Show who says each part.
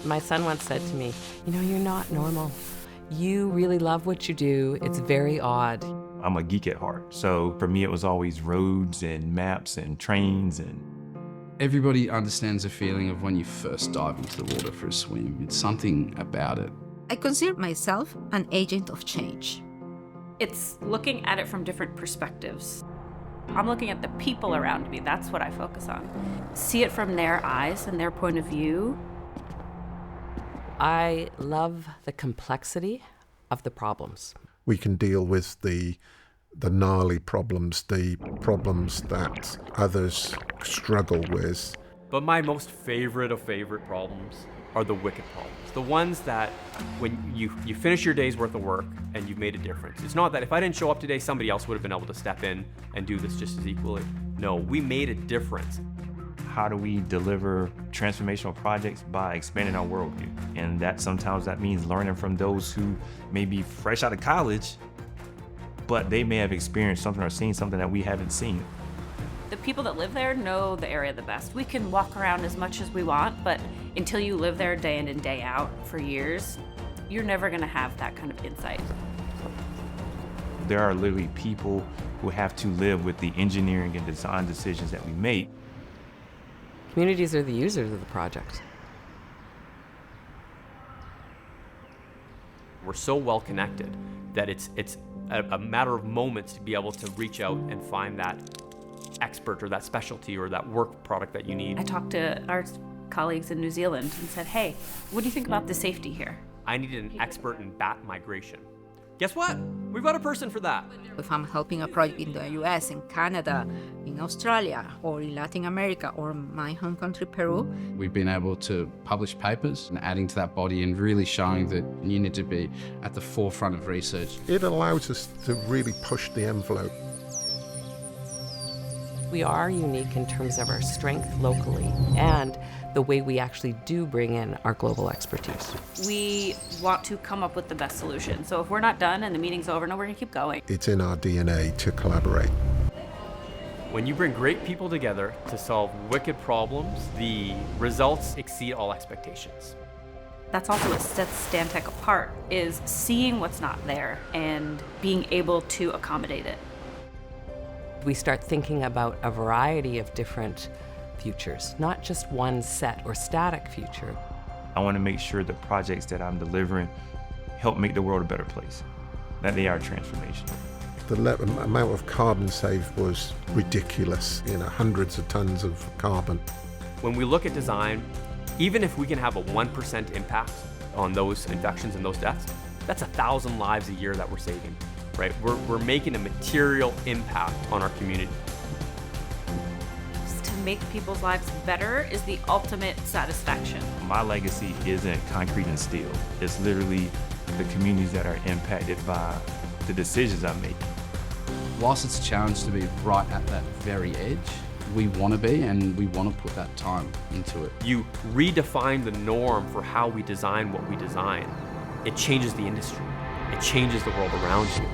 Speaker 1: My son once said to me, you know, you're not normal. You really love what you do. It's very odd.
Speaker 2: I'm a geek at heart. So for me, it was always roads and maps and trains. And
Speaker 3: everybody understands the feeling of when you first dive into the water for a swim. It's something about it.
Speaker 4: I consider myself an agent of change.
Speaker 5: It's looking at it from different perspectives. I'm looking at the people around me. That's what I focus on. See it from their eyes and their point of view.
Speaker 1: I love the complexity of the problems.
Speaker 6: We can deal with the gnarly problems, the problems that others struggle with.
Speaker 7: But my most favorite of favorite problems are the wicked problems. The ones that when you finish your day's worth of work and you've made a difference. It's not that if I didn't show up today, somebody else would have been able to step in and do this just as equally. No, we made a difference.
Speaker 2: how do we deliver transformational projects? By expanding our worldview. And that sometimes that means learning from those who may be fresh out of college, but they may have experienced something or seen something that we haven't seen.
Speaker 5: The people that live there know the area the best. We can walk around as much as we want, but until you live there day in and day out for years, you're never gonna have that kind of insight.
Speaker 2: There are literally people who have to live with the engineering and design decisions that we make.
Speaker 1: Communities are the users of the project.
Speaker 7: We're so well connected that it's a matter of moments to be able to reach out and find that expert or that specialty or that work product that you need.
Speaker 5: I talked to our colleagues in New Zealand and said, hey, what do you think about the safety here?
Speaker 7: I needed an expert in bat migration. Guess what? We've got a person for that.
Speaker 4: If I'm helping a project in the US, in Canada, in Australia, or in Latin America, or my home country, Peru.
Speaker 3: We've been able to publish papers and adding to that body and really showing that you need to be at the forefront of research.
Speaker 6: It allows us to really push the envelope.
Speaker 1: We are unique in terms of our strength locally and the way we actually do bring in our global expertise.
Speaker 5: We want to come up with the best solution. So if we're not done and the meeting's over, no, we're gonna keep going.
Speaker 6: It's in our DNA to collaborate.
Speaker 7: When you bring great people together to solve wicked problems, the results exceed all expectations.
Speaker 5: That's also what sets Stantec apart, is seeing what's not there and being able to accommodate it.
Speaker 1: We start thinking about a variety of different futures, not just one set or static future.
Speaker 2: I want to make sure the projects that I'm delivering help make the world a better place, that they are transformational.
Speaker 6: The amount of carbon saved was ridiculous, hundreds of tons of carbon.
Speaker 7: When we look at design, even if we can have a 1% impact on those infections and those deaths, that's 1,000 lives a year that we're saving, right? We're making a material impact on our community.
Speaker 5: Just to make people's lives better is the ultimate satisfaction.
Speaker 2: My legacy isn't concrete and steel. It's literally the communities that are impacted by the decisions I make.
Speaker 3: Whilst it's a challenge to be right at that very edge, we want to be, and we want to put that time into it.
Speaker 7: You redefine the norm for how we design what we design. It changes the industry. It changes the world around you.